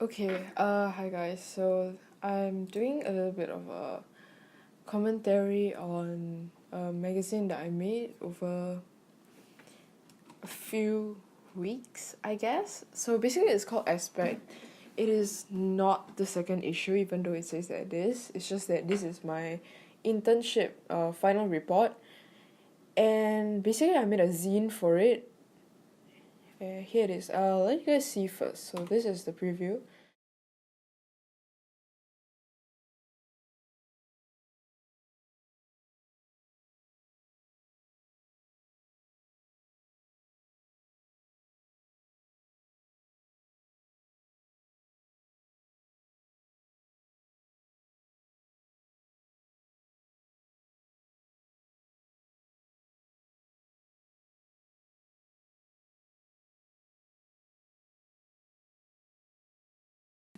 Okay, hi guys. So I'm doing a little bit of a commentary on a magazine that I made over a few weeks, I guess. So basically, it's called Aspect. It is not the second issue, even though it says that it is. It's just that this is my internship final report, and basically, I made a zine for it. Here it is. I'll let you guys see first. So this is the preview.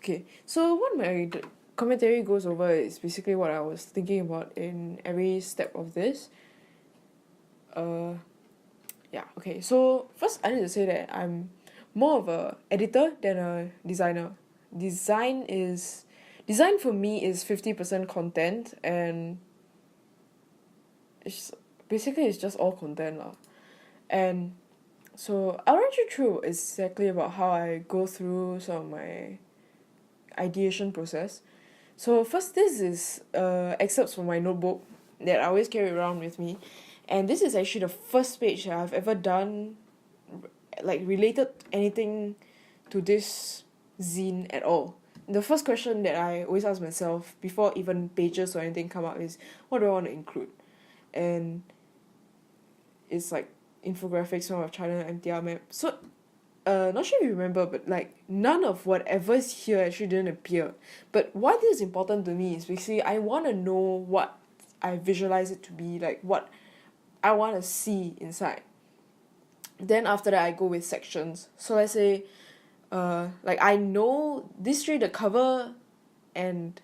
Okay, so what my commentary goes over is basically what I was thinking about in every step of this. Uh, yeah, okay. So first, I need to say that I'm more of a editor than a designer. Design is design for me is 50% content, and it's basically it's just all content lah. And so I'll run you through exactly about how I go through some of my ideation process. So first, this is excerpts from my notebook that I always carry around with me, and this is actually the first page that I've ever done, like related anything to this zine at all. The first question that I always ask myself before even pages or anything come up is, what do I want to include? And it's like infographics, some of China MTR map. So not sure if you remember, but like none of whatever's here actually didn't appear. But why this is important to me is basically I want to know what I visualize it to be, like what I want to see inside. Then after that, I go with sections. So let's say, like I know these three, the cover and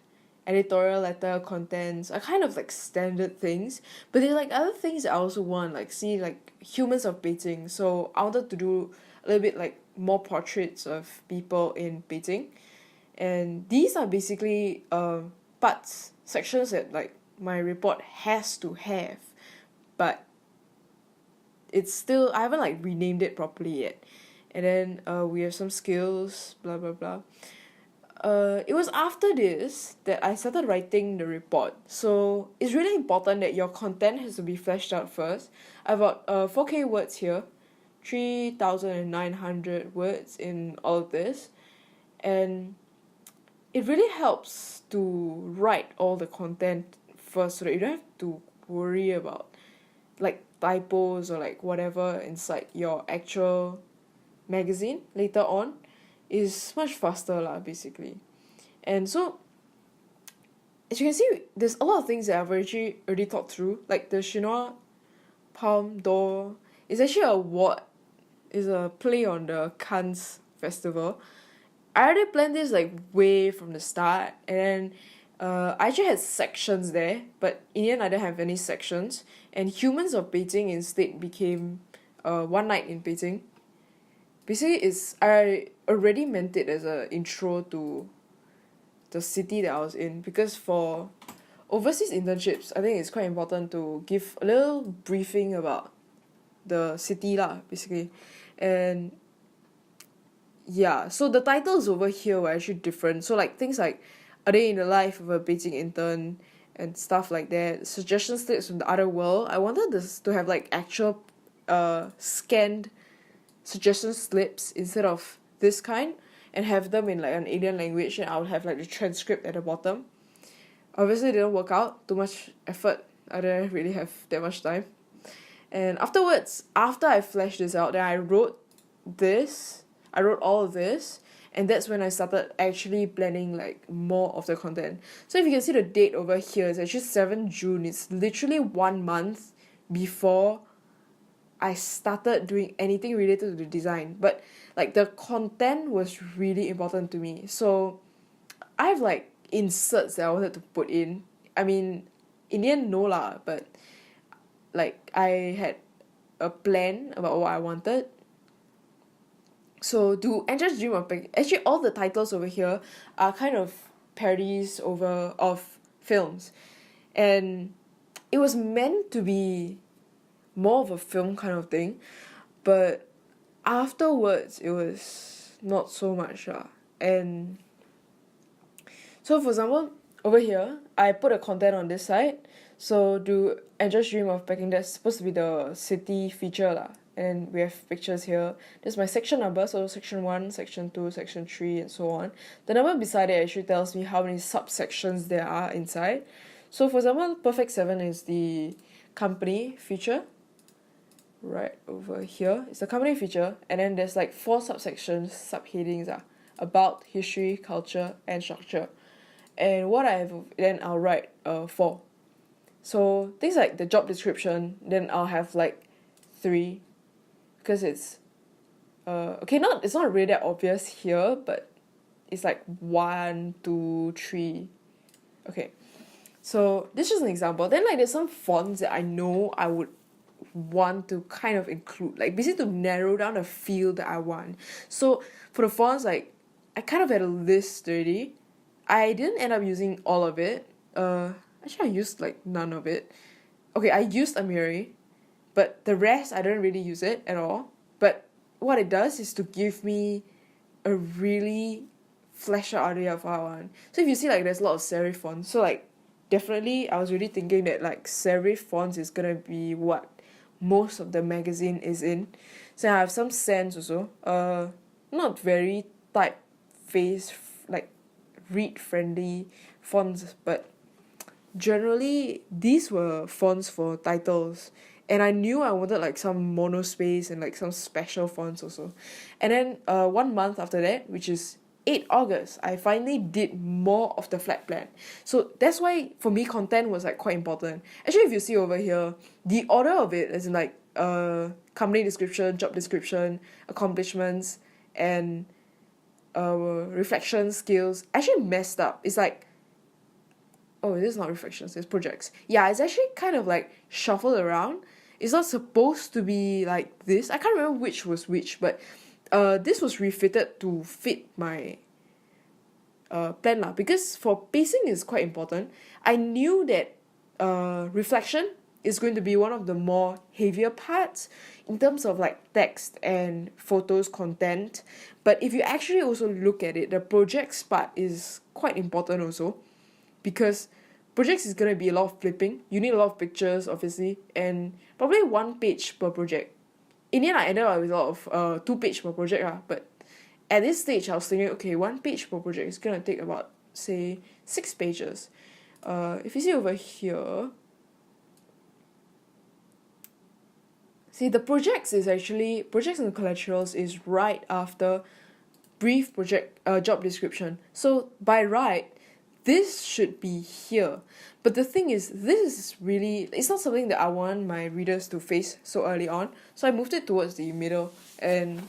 editorial letter contents are kind of like standard things, but there's like other things that I also want, like see like humans of Beijing. So I wanted to do a little bit like more portraits of people in Beijing, and these are basically parts sections that like my report has to have, but it's still I haven't like renamed it properly yet. And then we have some skills, blah blah blah. It was after this that I started writing the report. So it's really important that your content has to be fleshed out first. I've got 4K words here, 3,900 words in all of this, and it really helps to write all the content first so that you don't have to worry about like typos or like whatever inside your actual magazine later on. Is much faster lah basically. And so as you can see, there's a lot of things that I've already thought through, like the Chinois Palme d'Or is actually a award, is a play on the Cannes festival. I already planned this like way from the start, and then I actually had sections there, but in the end I didn't have any sections, and Humans of Beijing instead became one night in Beijing. Basically, it's I already meant it as a intro to the city that I was in, because for overseas internships, I think it's quite important to give a little briefing about the city lah, basically. And yeah, so the titles over here were actually different. So like things like a day in the life of a Beijing intern and stuff like that. Suggestion slips from the other world. I wanted this to have like actual scanned suggestion slips instead of this kind, and have them in like an alien language, and I would have like the transcript at the bottom. Obviously it didn't work out, too much effort. I didn't really have that much time. And afterwards, after I fleshed this out, then I wrote all of this, and that's when I started actually planning like more of the content. So if you can see the date over here, it's actually 7 June. It's literally 1 month before I started doing anything related to the design. But like the content was really important to me. So I have like inserts that I wanted to put in. I mean, in the end no lah, but like I had a plan about what I wanted, So do Angels Dream of Beijing? Actually, all the titles over here are kind of parodies of films, and it was meant to be more of a film kind of thing, but afterwards it was not so much and so for example over here I put a content on this side. So do Angels Dream of Peking, that's supposed to be the city feature and we have pictures here. This is my section number, so section 1, section 2, section 3 and so on. The number beside it actually tells me how many subsections there are inside. So for example, Perfect 7 is the company feature. Right over here it's the company feature, and then there's like 4 subsections, subheadings about history, culture and structure. And what I have, then I'll write 4. So things like the job description, then I'll have like 3, because it's okay, not it's not really that obvious here, but it's like 1, 2, 3. Okay, so this is an example. Then like there's some fonts that I know I would want to kind of include, like basically to narrow down the field that I want. So for the fonts, like I kind of had a list already. I didn't end up using all of it. Actually I used like none of it. Okay, I used Amiri, but the rest I didn't really use it at all. But what it does is to give me a really flesh out idea of how I want. So if you see like there's a lot of serif fonts, so like definitely I was really thinking that like serif fonts is gonna be what most of the magazine is in. So I have some sans also, not very typeface like read friendly fonts, but generally these were fonts for titles, and I knew I wanted like some monospace and like some special fonts also. And then 1 month after that, which is 8 August, I finally did more of the flat plan. So that's why for me content was like quite important. Actually, if you see over here, the order of it is in like company description, job description, accomplishments, and reflection skills actually messed up. It's like, oh, this is not reflections, it's projects. Yeah, it's actually kind of like shuffled around. It's not supposed to be like this. I can't remember which was which, but this was refitted to fit my plan lah. Because for pacing is quite important. I knew that reflection is going to be one of the more heavier parts in terms of like text and photos content. But if you actually also look at it, the projects part is quite important also, because projects is going to be a lot of flipping. You need a lot of pictures obviously, and probably 1 page per project. In the end I ended up with a lot of 2 page per project but at this stage I was thinking, okay, 1 page per project is going to take about say 6 pages. If you see over here, see the projects is actually, projects and collaterals is right after brief project job description. So by right, this should be here. But the thing is, this is really, it's not something that I want my readers to face so early on. So I moved it towards the middle, and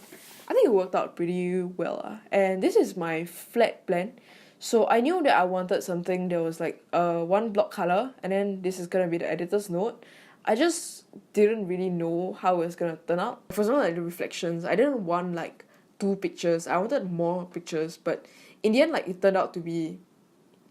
I think it worked out pretty well. And this is my flat plan. So I knew that I wanted something that was like 1 block color, and then this is going to be the editor's note. I just didn't really know how it was going to turn out. For example, like the reflections, I didn't want like 2 pictures. I wanted more pictures, but in the end, like it turned out to be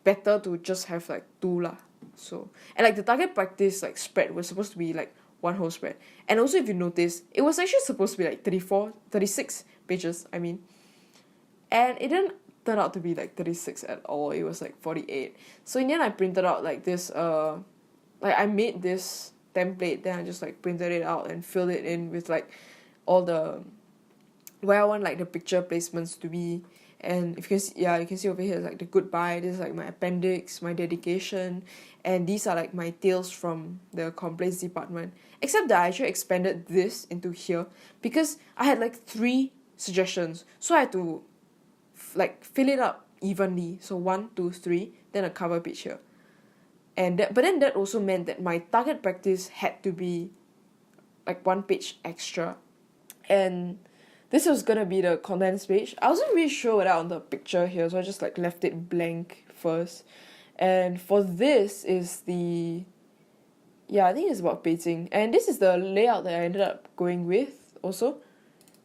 better to just have like 2 lah. So, and like the target practice like spread was supposed to be like 1 whole spread. And also if you notice, it was actually supposed to be like 36 pages, I mean. And it didn't turn out to be like 36 at all. It was like 48. So in the end I printed out like this like I made this template, then I just like printed it out and filled it in with like all the where I want like the picture placements to be. And if you can see, yeah, you can see over here like the goodbye, this is like my appendix, my dedication, and these are like my tales from the complaints department. Except that I actually expanded this into here because I had like 3 suggestions, so I had to like fill it up evenly. So 1, 2, 3, then a cover page here. And that, but then that also meant that my target practice had to be like 1 page extra. And this was gonna be the contents page. I wasn't really sure whether on the picture here, so I just like left it blank first. And for this is the, yeah, I think it's about Beijing. And this is the layout that I ended up going with also.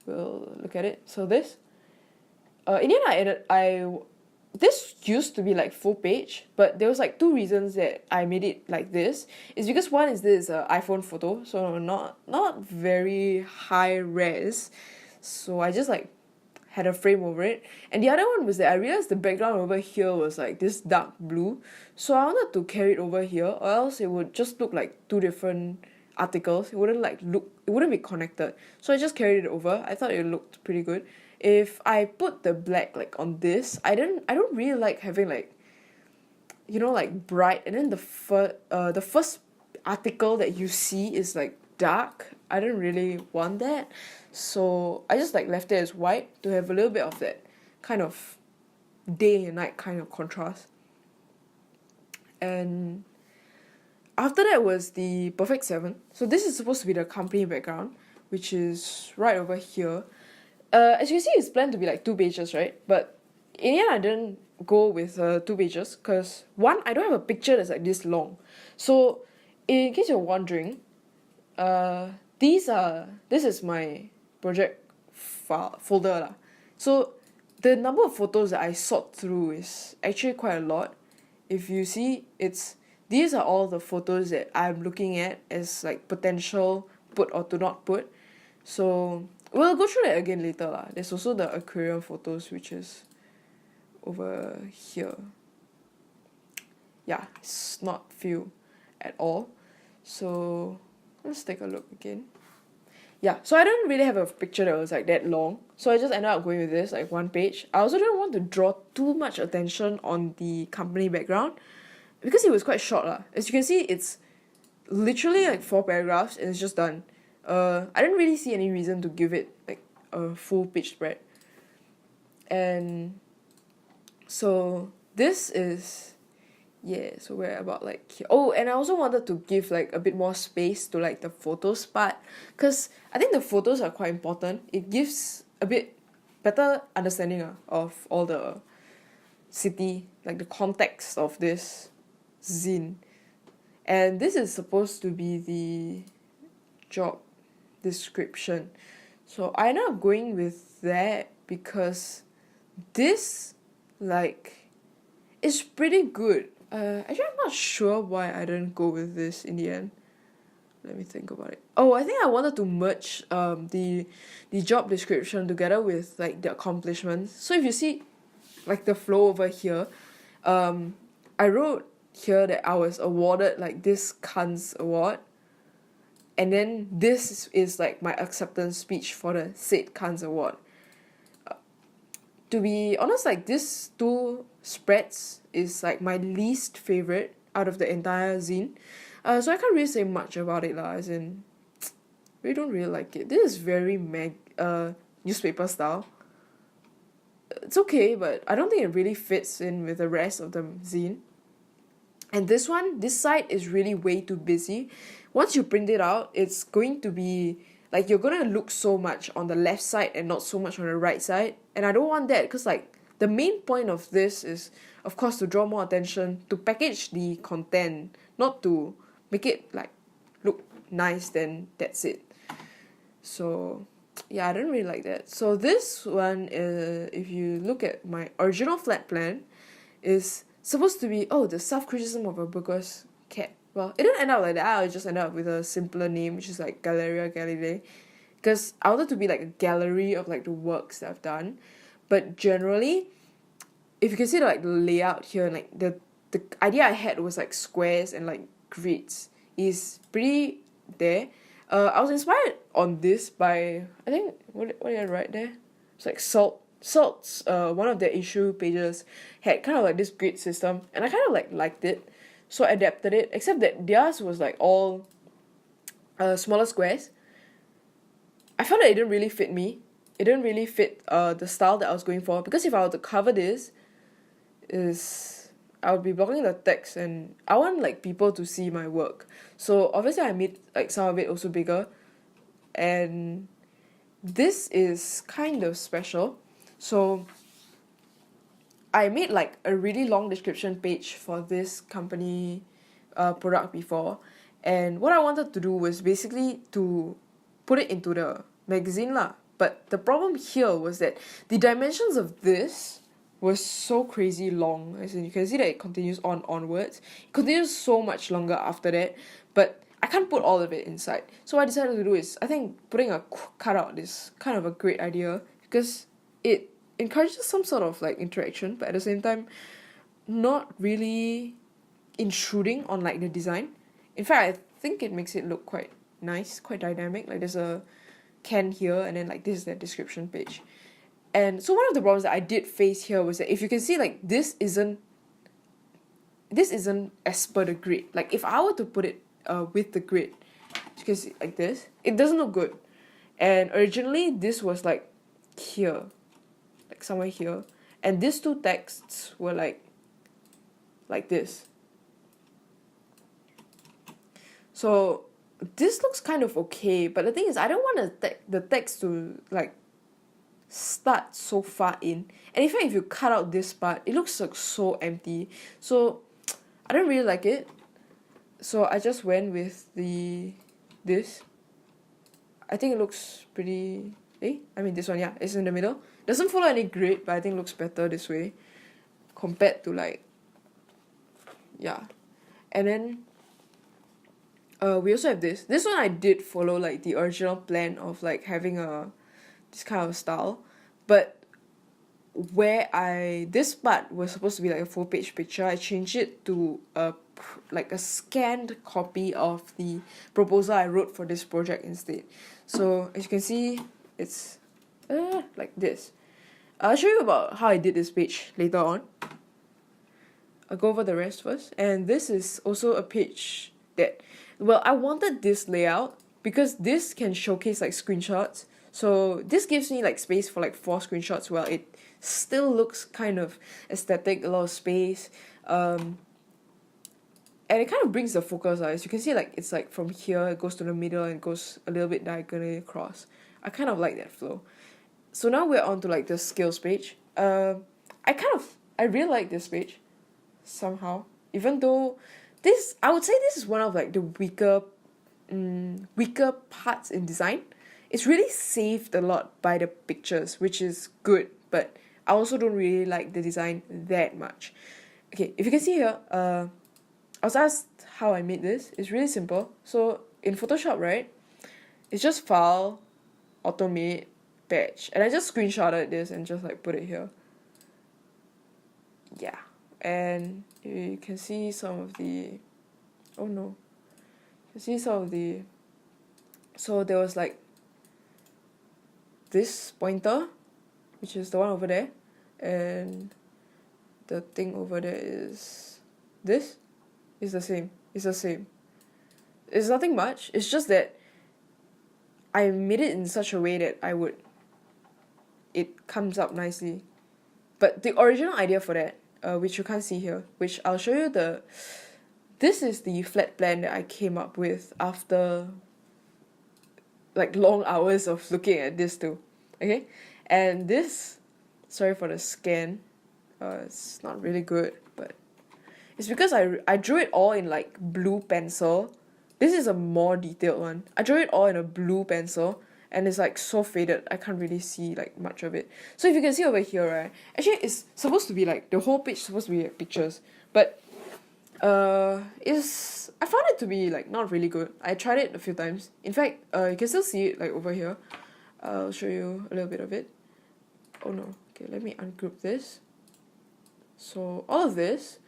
we'll look at it. So this, in the end, this used to be like full page, but there was like two reasons that I made it like this. Is because one is this iPhone photo, so not very high res, so I just like had a frame over it. And the other one was that I realized the background over here was like this dark blue, so I wanted to carry it over here, or else it would just look like two different articles. It wouldn't be connected, so I just carried it over. I thought it looked pretty good. If I put the black like on this, I don't really like having like, like bright, and then the first article that you see is like dark. I don't really want that, so I just like left it as white to have a little bit of that kind of day and night kind of contrast. And after that was the Perfect 7. So this is supposed to be the company background, which is right over here. As you can see, it's planned to be like 2 pages, right? But in the end, I didn't go with 2 pages because one, I don't have a picture that's like this long. So in case you're wondering, this is my project folder lah. So the number of photos that I sort through is actually quite a lot. If you see, these are all the photos that I'm looking at as like potential put or to not put. So we'll go through that again later lah. There's also the aquarium photos, which is over here. Yeah, it's not few at all. So let's take a look again. Yeah, so I don't really have a picture that was like that long, so I just ended up going with this like 1 page. I also didn't want to draw too much attention on the company background because it was quite short lah. As you can see, it's literally like 4 paragraphs and it's just done. I didn't really see any reason to give it like a full page spread. And so this is, so we're about like here. Oh, and I also wanted to give like a bit more space to like the photos part, because I think the photos are quite important. It gives a bit better understanding of all the city, like the context of this zine. And this is supposed to be the job description, so I ended up going with that because this like is pretty good. Actually, I'm not sure why I didn't go with this in the end. Let me think about it. Oh, I think I wanted to merge the job description together with like the accomplishments. So if you see like the flow over here, I wrote here that I was awarded like this Cannes award, and then this is like my acceptance speech for the said Cannes award. To be honest, like these 2 spreads is like my least favorite out of the entire zine. So I can't really say much about it lah, as in we don't really like it. This is very newspaper style. It's okay, but I don't think it really fits in with the rest of the zine. And this side is really way too busy. Once you print it out, it's going to be like you're gonna look so much on the left side and not so much on the right side. And I don't want that, because like the main point of this is, of course, to draw more attention, to package the content, not to make it like look nice, then that's it. So yeah, I don't really like that. So this one, if you look at my original flat plan, is supposed to be, the self-criticism of a bourgeois cat. Well, it didn't end up like that. I just ended up with a simpler name, which is like Galleria Galilei, because I wanted to be like a gallery of like the works that I've done. But generally, if you can see the layout here, like the idea I had was like squares and like grids is pretty there. I was inspired on this by, I think, what did I write there? It's like Salt's one of their issue pages had kind of like this grid system, and I kind of like liked it, so I adapted it, except that theirs was like all smaller squares. I found that it didn't really fit me. It didn't really fit the style that I was going for, because if I were to cover this, I would be blocking the text, and I want like people to see my work. So obviously I made like some of it also bigger, and this is kind of special. So I made like a really long description page for this company product before, and what I wanted to do was basically to put it into the magazine lah. But the problem here was that the dimensions of this was so crazy long. As in, you can see that it continues onwards. It continues so much longer after that, but I can't put all of it inside. So what I decided to do is, I think putting a cutout is kind of a great idea because it encourages some sort of like interaction, but at the same time, not really intruding on like the design. In fact, I think it makes it look quite nice, quite dynamic. Like there's a can here, and then like this is the description page. And so one of the problems that I did face here was that if you can see, like this isn't as per the grid. Like if I were to put it with the grid, you can see like this, it doesn't look good. And originally this was like here, like somewhere here, and these two texts were like this. So this looks kind of okay, but the thing is I don't want the text to like start so far in, and in fact if you cut out this part it looks like so empty, so I don't really like it. So I just went with this. I think it looks pretty, I mean this one, yeah, it's in the middle, doesn't follow any grid, but I think it looks better this way compared to like, yeah. And then we also have this one. I did follow like the original plan of like having this kind of style, but where this part was supposed to be like a full page picture, I changed it to like a scanned copy of the proposal I wrote for this project instead. So as you can see, it's like this. I'll show you about how I did this page later on. I'll go over the rest first. And this is also a page that, well, I wanted this layout because this can showcase like screenshots. So this gives me like space for like 4 screenshots. Well, it still looks kind of aesthetic, a lot of space. And it kind of brings the focus out. As you can see, like it's like from here, it goes to the middle and goes a little bit diagonally across. I kind of like that flow. So now we're on to like the skills page. I really like this page somehow, even though I would say this is one of like the weaker parts in design. It's really saved a lot by the pictures, which is good, but I also don't really like the design that much. Okay, if you can see here, I was asked how I made this. It's really simple. So in Photoshop, right, it's just file, automate, batch, and I just screenshotted this and just like put it here. Yeah, and you can see some of the, oh no, you can see some of the, so there was like this pointer, which is the one over there, and the thing over there is this. It's the same. It's nothing much. It's just that I made it in such a way that it comes up nicely. But the original idea for that, which you can't see here, which I'll show you this is the flat plan that I came up with after like long hours of looking at this too. Okay? And this, sorry for the scan, it's not really good, but it's because I drew it all in like blue pencil. This is a more detailed one. I drew it all in a blue pencil, and it's like so faded, I can't really see like much of it. So if you can see over here, right, actually it's supposed to be like, the whole page is supposed to be like pictures, but I found it to be like not really good. I tried it a few times. In fact, you can still see it like over here. I'll show you a little bit of it. Oh no, okay, let me ungroup this. So all of this,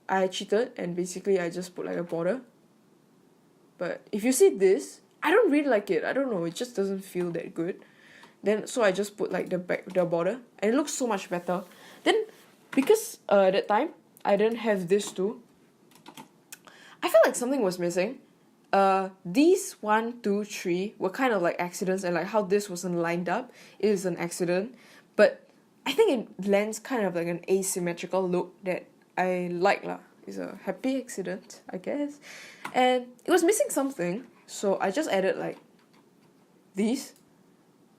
I cheated and basically I just put like a border. But if you see this, I don't really like it. I don't know, it just doesn't feel that good. Then so I just put like the border, and it looks so much better. Then because that time I didn't have this too, I felt like something was missing. These 1, 2, 3 were kind of like accidents, and like how this wasn't lined up is an accident. But I think it lends kind of like an asymmetrical look that I like lah. It's a happy accident, I guess. And it was missing something, so I just added like these.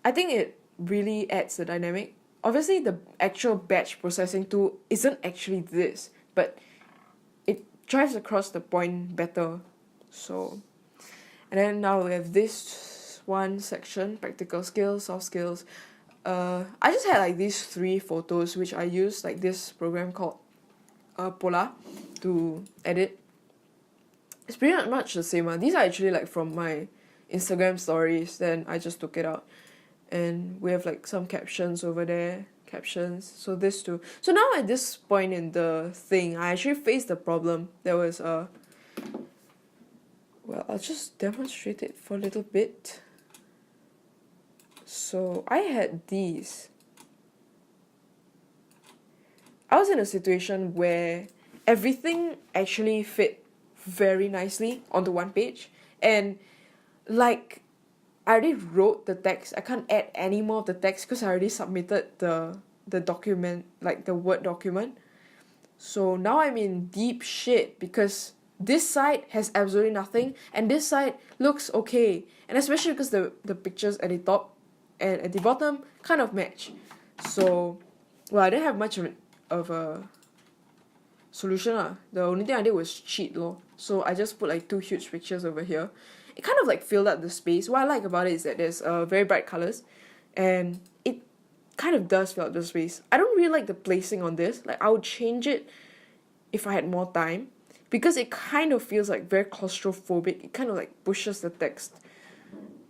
I think it really adds the dynamic. Obviously, the actual batch processing tool isn't actually this, but it drives across the point better. So, and then now we have this one section, practical skills, soft skills, I just had like these 3 photos which I used like this program called Pola to edit. It's pretty much the same one. These are actually like from my Instagram stories, then I just took it out. And we have like some captions over there, captions, so this too. So now at this point in the thing, I actually faced the problem. There was well, I'll just demonstrate it for a little bit. So I had these. I was in a situation where everything actually fit very nicely onto one page, and like I already wrote the text. I can't add any more of the text because I already submitted the document, like the Word document. So now I'm in deep shit because this side has absolutely nothing and this side looks okay, and especially because the pictures at the top and at the bottom kind of match. So well, I didn't have much of a solution lah. The only thing I did was cheat lor. So I just put like 2 huge pictures over here. It kind of like filled up the space. What I like about it is that there's very bright colors, and it kind of does fill up the space. I don't really like the placing on this. Like I would change it if I had more time, because it kind of feels like very claustrophobic. It kind of like pushes the text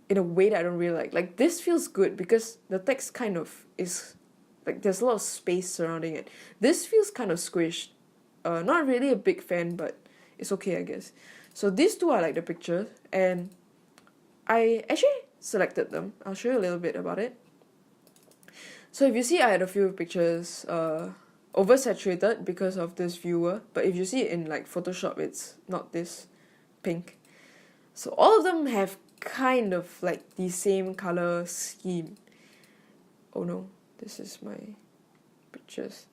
in a way that I don't really like. Like this feels good because the text kind of is like there's a lot of space surrounding it. This feels kind of squished. Not really a big fan, but it's okay, I guess. So these 2 are like the pictures, and I actually selected them. I'll show you a little bit about it. So if you see, I had a few pictures oversaturated because of this viewer, but if you see it in like Photoshop, it's not this pink. So all of them have kind of like the same color scheme. Oh no, this is my pictures.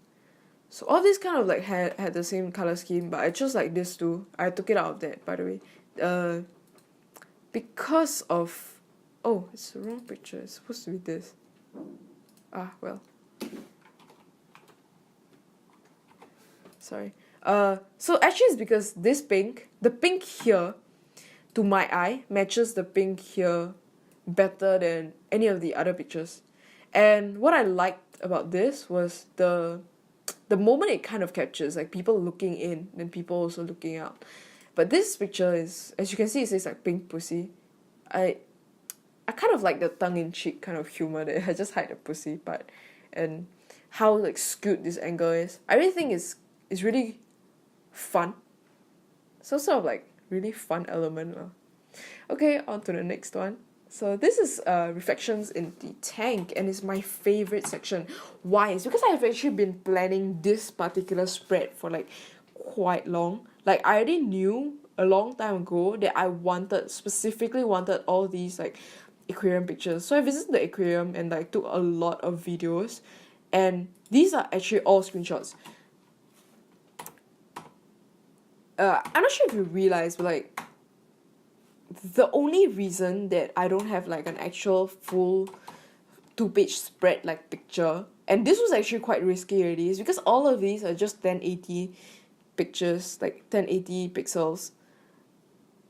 So all these kind of like had the same color scheme, but I chose like this too. I took it out of that, by the way. Because of... Oh, it's the wrong picture. It's supposed to be this. Ah, well. Sorry. So actually it's because this pink, the pink here, to my eye, matches the pink here better than any of the other pictures. And what I liked about this was the moment it kind of captures, like people looking in and people also looking out. But this picture is, as you can see, it says like pink pussy. I kind of like the tongue-in-cheek kind of humor that I just hide the pussy part, and how like skewed this angle is. I really think it's really fun. So sort of like really fun element. Okay, on to the next one. So this is reflections in the tank, and it's my favorite section. Why? It's because I have actually been planning this particular spread for like quite long. Like I already knew a long time ago that I specifically wanted all these like aquarium pictures. So I visited the aquarium and like took a lot of videos, and these are actually all screenshots. I'm not sure if you realize, but like the only reason that I don't have like an actual full 2-page spread like picture, and this was actually quite risky already, is because all of these are just 1080 pictures, like 1080 pixels,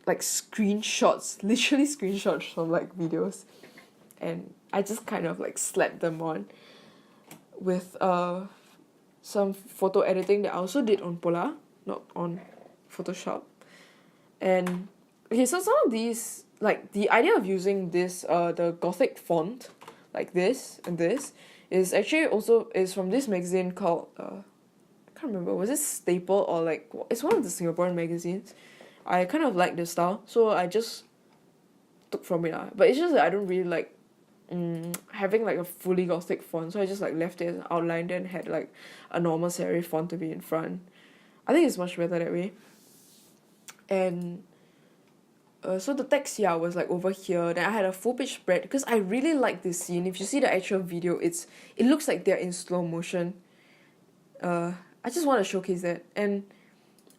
like screenshots, literally screenshots from like videos, and I just kind of like slapped them on with some photo editing that I also did on Pola, not on Photoshop. And okay, so some of these, like the idea of using this the Gothic font like this and this is actually also is from this magazine called I can't remember, was it Staple or like it's one of the Singaporean magazines. I kind of like the style, so I just took from it but it's just that I don't really like having like a fully Gothic font, so I just like left it as an outline, then had like a normal serif font to be in front. I think it's much better that way. And so the text here was like over here. Then I had a 4-page spread because I really like this scene. If you see the actual video, it looks like they're in slow motion. I just want to showcase that. And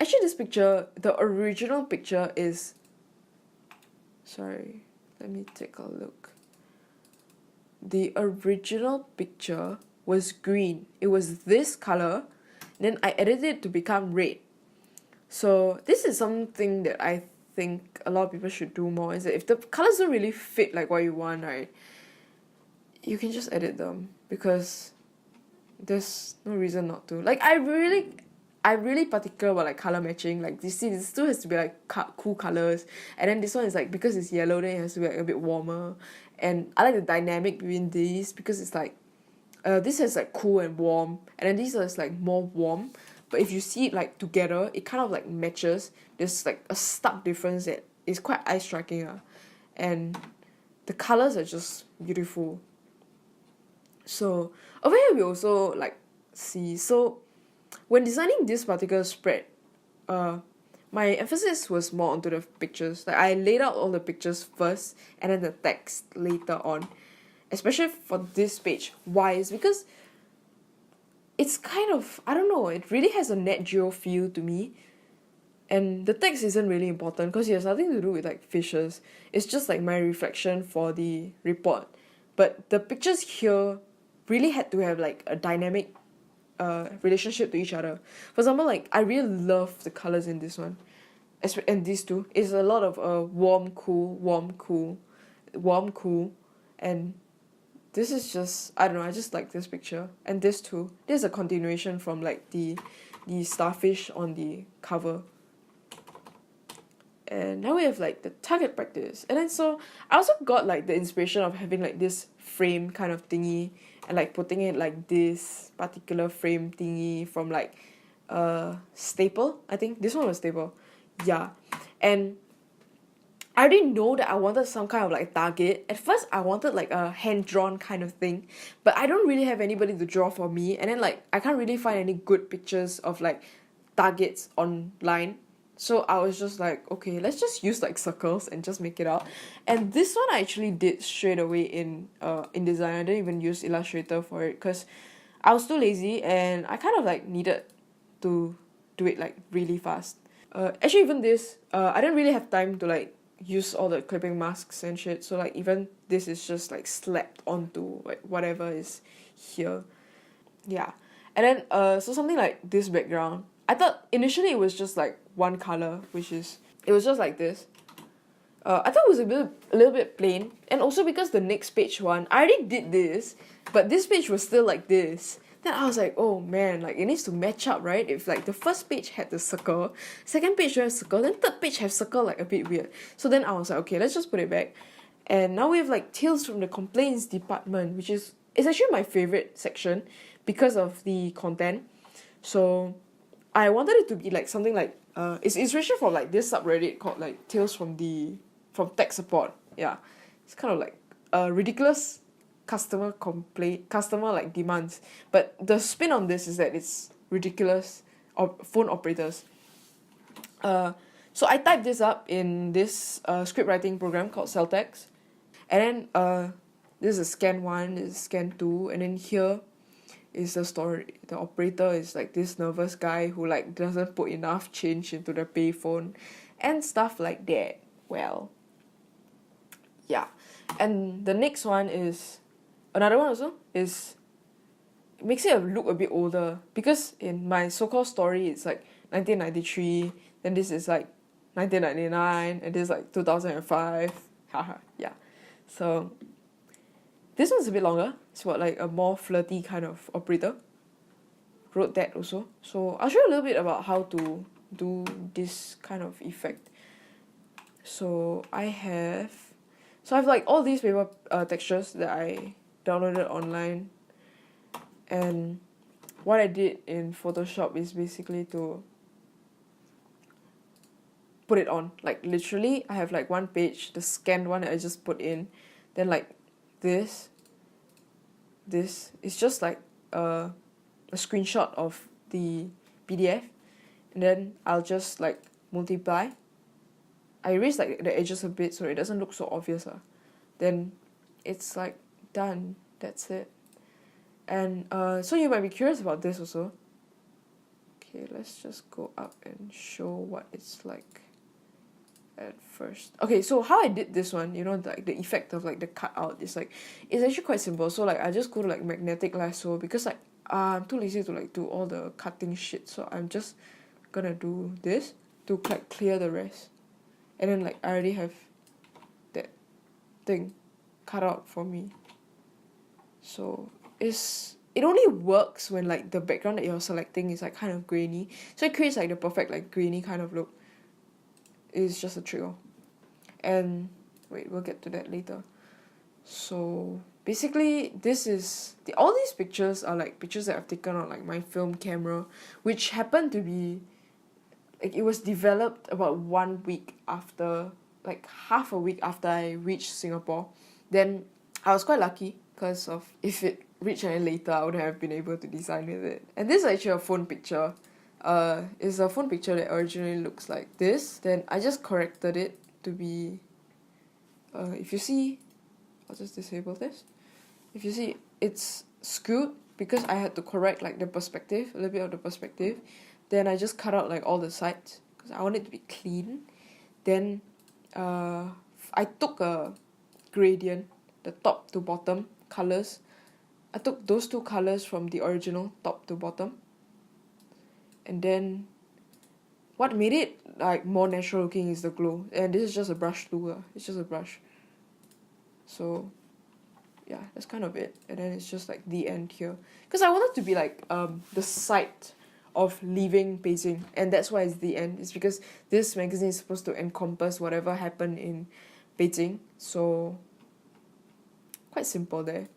actually this picture, the original picture is... Sorry, let me take a look. The original picture was green. It was this color. Then I edited it to become red. So this is something that I think a lot of people should do more is that if the colors don't really fit like what you want, right, you can just edit them, because there's no reason not to. Like, I'm really particular about like color matching. Like, you see, this still has to be like cool colors, and then this one is like, because it's yellow, then it has to be like a bit warmer. And I like the dynamic between these, because it's like this is like cool and warm, and then these are like more warm. But if you see it like together, it kind of like matches. There's like a stark difference that is quite eye striking, and the colors are just beautiful. So over here we also like see, so when designing this particular spread, my emphasis was more onto the pictures. Like, I laid out all the pictures first and then the text later on, especially for this page. Why? Is because it's kind of, I don't know, it really has a net geo feel to me. And the text isn't really important because it has nothing to do with like fishes. It's just like my reflection for the report. But the pictures here really had to have like a dynamic relationship to each other. For example, like, I really love the colors in this one, and these two. It's a lot of warm, cool, warm, cool, warm, cool, and this is just, I don't know, I just like this picture. And this too, this is a continuation from like the starfish on the cover. And now we have like the target practice. And then so I also got like the inspiration of having like this frame kind of thingy, and like putting it like this particular frame thingy from like Staple. I think this one was Staple. Yeah. And I already know that I wanted some kind of like target. At first I wanted like a hand-drawn kind of thing, but I don't really have anybody to draw for me, and then like I can't really find any good pictures of like targets online. So I was just like, okay, let's just use like circles and just make it out. And this one I actually did straight away in Design. I didn't even use Illustrator for it because I was too lazy, and I kind of like needed to do it like really fast. Actually, even this, I didn't really have time to like use all the clipping masks and shit. So like even this is just like slapped onto like whatever is here. Yeah. And then so something like this background, I thought initially it was just like one color, which is, it was just like this. I thought it was a little bit plain, and also because the next page one, I already did this, but this page was still like this. Then I was like, oh man, like it needs to match up, right? If like the first page had the circle, second page have circle, then third page have circle, like a bit weird. So then I was like, okay, let's just put it back. And now we have like Tales from the Complaints Department, which is, it's actually my favorite section because of the content. So I wanted it to be like something like it's inspiration from like this subreddit called like Tales from Tech Support. Yeah, it's kind of like ridiculous customer like demands, but the spin on this is that it's ridiculous phone operators. So I typed this up in this script writing program called Celtex, and then this is a scan 1, this is scan 2, and then here is the story. The operator is like this nervous guy who like doesn't put enough change into the payphone and stuff like that. Well, yeah. And the next one is another one also is, it makes it look a bit older, because in my so-called story it's like 1993, then this is like 1999, and this is like 2005. Haha. Yeah. So this one's a bit longer. It's what, like a more flirty kind of operator. Wrote that also. So I'll show you a little bit about how to do this kind of effect. So I have like all these paper textures that I downloaded online, and what I did in Photoshop is basically to put it on. Like literally I have like one page, the scanned one that I just put in, then like this is just like a screenshot of the PDF, and then I'll just like multiply. I erase like the edges a bit so it doesn't look so obvious. Then it's like done. That's it. And so you might be curious about this also. Okay, let's just go up and show what it's like at first. Okay, so how I did this one, you know, like the effect of like the cutout is like, it's actually quite simple. So like I just go to like magnetic lasso, because like I'm too lazy to like do all the cutting shit, so I'm just gonna do this to like clear the rest. and then like I already have that thing cut out for me. So it only works when like the background that you're selecting is like kind of grainy, so it creates like the perfect like grainy kind of look. It's just a trick. And wait, we'll get to that later. So basically all these pictures are like pictures that I've taken on like my film camera, which happened to be like, it was developed about 1 week after, like half a week after I reached Singapore. Then I was quite lucky because of, if it reached any later, I would have been able to design with it. And this is actually a phone picture. It's a phone picture that originally looks like this. Then I just corrected it to be, if you see, I'll just disable this. If you see, it's skewed because I had to correct like the perspective, a little bit of the perspective. Then I just cut out like all the sides because I want it to be clean. Then I took a gradient, the top to bottom colors. I took those two colors from the original top to bottom. And then what made it like more natural looking is the glow. And this is just a brush tool. It's just a brush. So yeah, that's kind of it. And then it's just like the end here. Because I wanted to be like the site of leaving Beijing, and that's why it's the end. It's because this magazine is supposed to encompass whatever happened in Beijing. So quite simple there.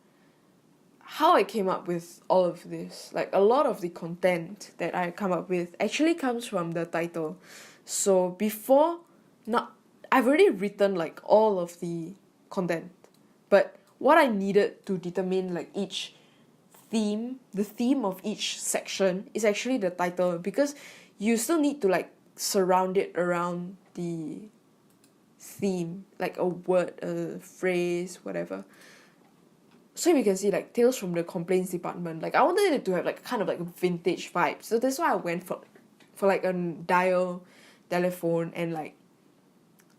How I came up with all of this, like a lot of the content that I come up with actually comes from the title. So I've already written like all of the content, but what I needed to determine like each the theme of each section is actually the title, because you still need to like surround it around the theme, like a word, a phrase, whatever. So we can see like Tales from the Complaints Department. Like I wanted it to have like kind of like a vintage vibe. So that's why I went for like a dial telephone, and like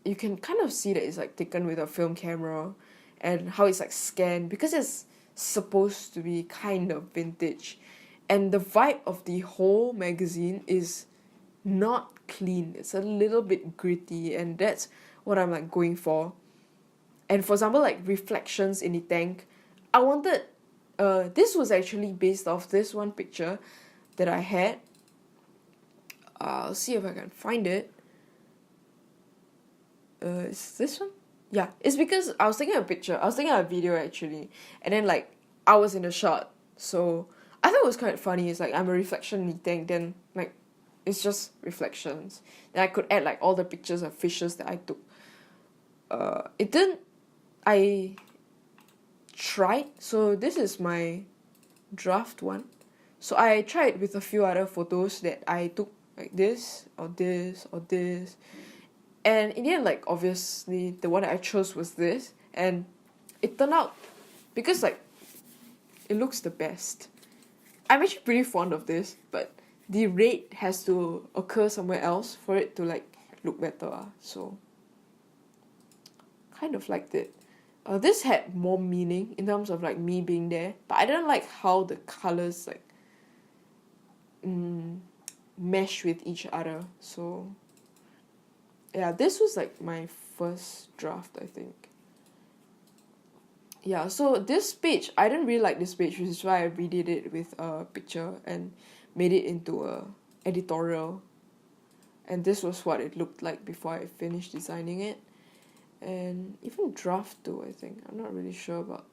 you can kind of see that it's like taken with a film camera, and how it's like scanned because it's supposed to be kind of vintage. And the vibe of the whole magazine is not clean. It's a little bit gritty, and that's what I'm like going for. And for example, like reflections in the tank, I wanted this was actually based off this one picture that I had. I'll see if I can find it. Is this one? Yeah, it's because I was taking a video actually, and then like I was in a shot, so I thought it was quite funny. It's like I'm a reflection in the tank, then like it's just reflections. Then I could add like all the pictures of fishes that I took. I tried, so this is my draft one. So I tried with a few other photos that I took, like this or this or this. And in the end, like obviously the one that I chose was this, and it turned out, because like it looks the best. I'm actually pretty fond of this, but the red has to occur somewhere else for it to like look better. So kind of liked it. This had more meaning in terms of like me being there, but I didn't like how the colors like mesh with each other. So yeah, this was like my first draft, I think. Yeah, so this page, I didn't really like this page, which is why I redid it with a picture and made it into a editorial. And this was what it looked like before I finished designing it. And even draft 2, I think. I'm not really sure about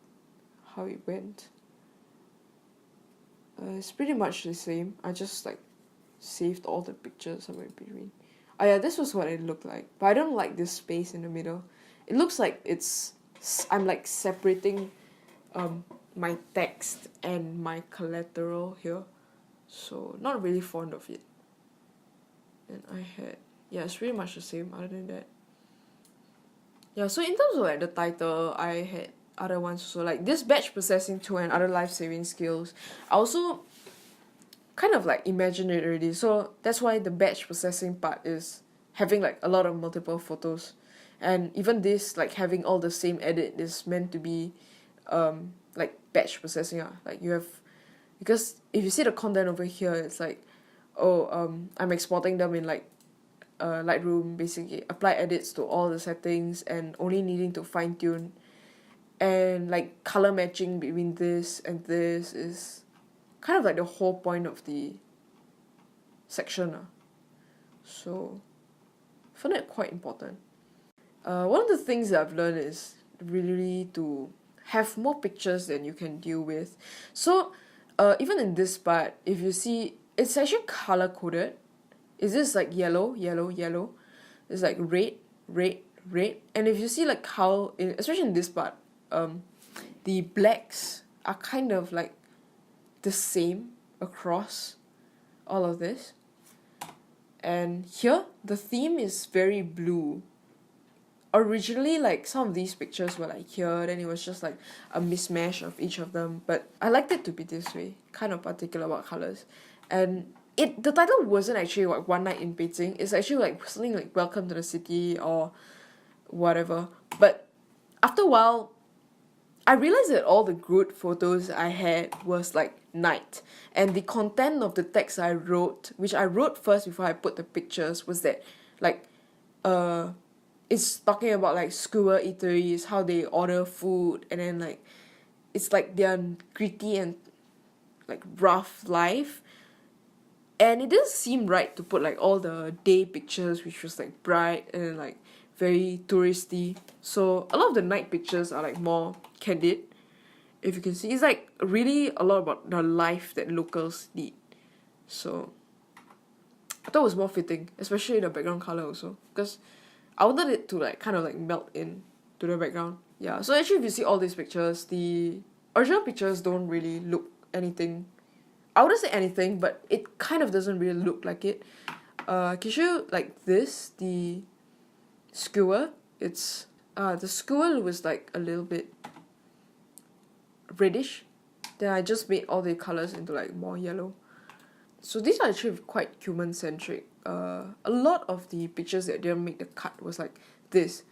how it went. It's pretty much the same. I just like saved all the pictures somewhere in between. Oh yeah, this was what it looked like. But I don't like this space in the middle. It looks like I'm like separating my text and my collateral here. So not really fond of it. And it's pretty much the same other than that. Yeah, so in terms of like the title, I had other ones. So like this batch processing tool and other life-saving skills, I also kind of like imagined it already. So that's why the batch processing part is having like a lot of multiple photos. And even this, like having all the same edit, is meant to be like batch processing. Like you have, because if you see the content over here, it's like, I'm exporting them in like Lightroom, basically apply edits to all the settings and only needing to fine tune. And like color matching between this and this is kind of like the whole point of the section. So I find that quite important. One of the things that I've learned is really to have more pictures than you can deal with. So even in this part, if you see, it's actually color coded. Is this like yellow, yellow, yellow? It's like red, red, red. And if you see like how, especially in this part, the blacks are kind of like the same across all of this. And here, the theme is very blue. Originally, like some of these pictures were like here, then it was just like a mismatch of each of them, but I liked it to be this way, kind of particular about colors. And the title wasn't actually like One Night in Beijing, it's actually like something like Welcome to the City or whatever. But after a while, I realized that all the good photos I had was like night, and the content of the text I wrote, which I wrote first before I put the pictures, was that like it's talking about like scuba eateries, how they order food, and then like it's like their gritty and like rough life. And it didn't seem right to put like all the day pictures, which was like bright and like very touristy. So a lot of the night pictures are like more candid. If you can see, it's like really a lot about the life that locals lead. So I thought it was more fitting, especially the background color also, because I wanted it to like kind of like melt in to the background. Yeah, so actually if you see all these pictures, the original pictures don't really look anything. I wouldn't say anything, but it kind of doesn't really look like it. Can you show you like this, the skewer? It's the skewer was like a little bit reddish. Then I just made all the colors into like more yellow. So these are actually quite human centric. A lot of the pictures that didn't make the cut was like this.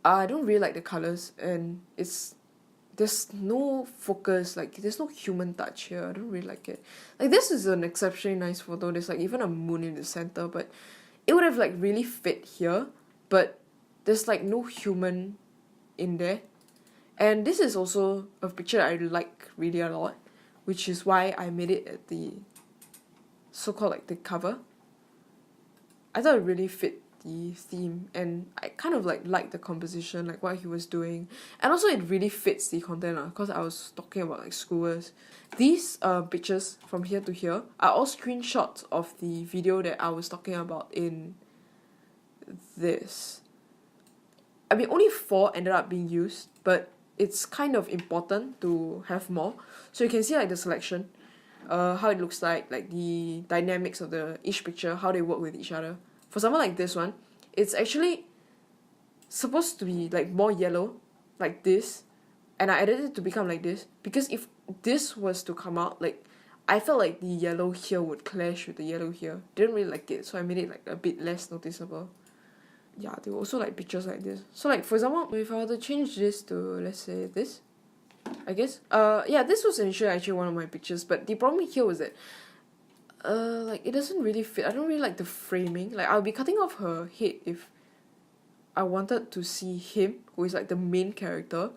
I don't really like the colors, and there's no focus, like there's no human touch here. I don't really like it. Like this is an exceptionally nice photo. There's like even a moon in the center, but it would have like really fit here, but there's like no human in there. And this is also a picture I like really a lot, which is why I made it at the so-called like the cover. I thought it really fit the theme, and I kind of like the composition, like what he was doing, and also it really fits the content because I was talking about like schoolers. These pictures from here to here are all screenshots of the video that I was talking about in this. I mean, only 4 ended up being used, but it's kind of important to have more. So you can see like the selection, how it looks like the dynamics of each picture, how they work with each other. For someone like this one, it's actually supposed to be like more yellow, like this, and I edited it to become like this, because if this was to come out, like I felt like the yellow here would clash with the yellow here. Didn't really like it, so I made it like a bit less noticeable. Yeah, there were also like pictures like this. So like for example, if I were to change this to, let's say this, I guess, yeah, this was initially actually one of my pictures, but the problem here was that like it doesn't really fit. I don't really like the framing. Like I'll be cutting off her head if I wanted to see him, who is like the main character.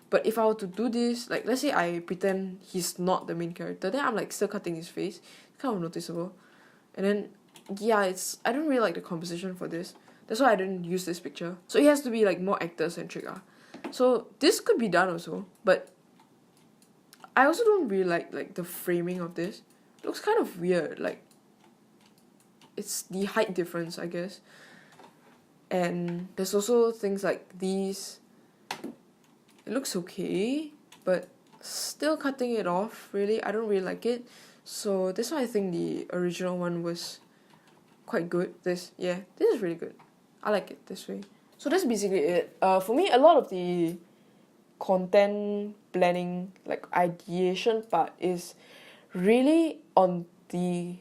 But if I were to do this, like let's say I pretend he's not the main character, then I'm like still cutting his face. It's kind of noticeable. And then yeah, I don't really like the composition for this. That's why I didn't use this picture. So it has to be like more actor centric. So this could be done also, but I also don't really like the framing of this. It looks kind of weird, like it's the height difference, I guess. And there's also things like these. It looks okay, but still cutting it off, really, I don't really like it. So this one, I think the original one was quite good. This is really good. I like it this way. So that's basically it. For me, a lot of the content planning, like ideation part, is really on the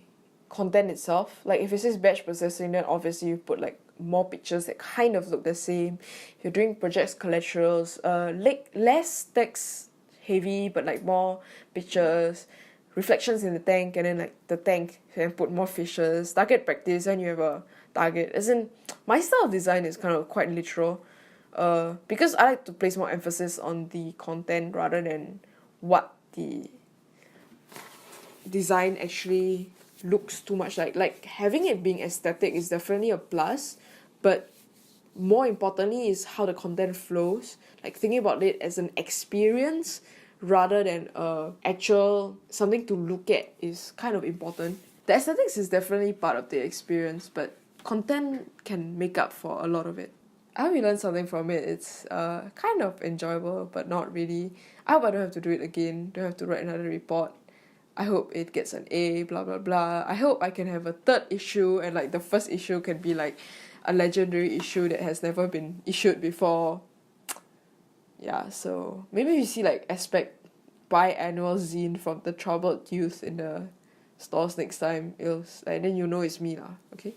content itself. Like if it says batch processing, then obviously you put like more pictures that kind of look the same. If you're doing projects collaterals, like less text heavy but like more pictures. reflections in the tank, and then like the tank and put more fishes, target practice, and you have a target. As in, my style of design is kind of quite literal, because I like to place more emphasis on the content rather than what the design actually looks too much like. Like, having it being aesthetic is definitely a plus, but more importantly is how the content flows, like thinking about it as an experience rather than actual something to look at is kind of important. The aesthetics is definitely part of the experience, but content can make up for a lot of it. I hope you learned something from it. It's kind of enjoyable, but not really. I hope I don't have to do it again, don't have to write another report. I hope it gets an A, blah blah blah. I hope I can have a third issue, and like the first issue can be like a legendary issue that has never been issued before. Yeah, so maybe you see like aspect biannual zine from the troubled youth in the stores next time, and then you know it's me lah, okay?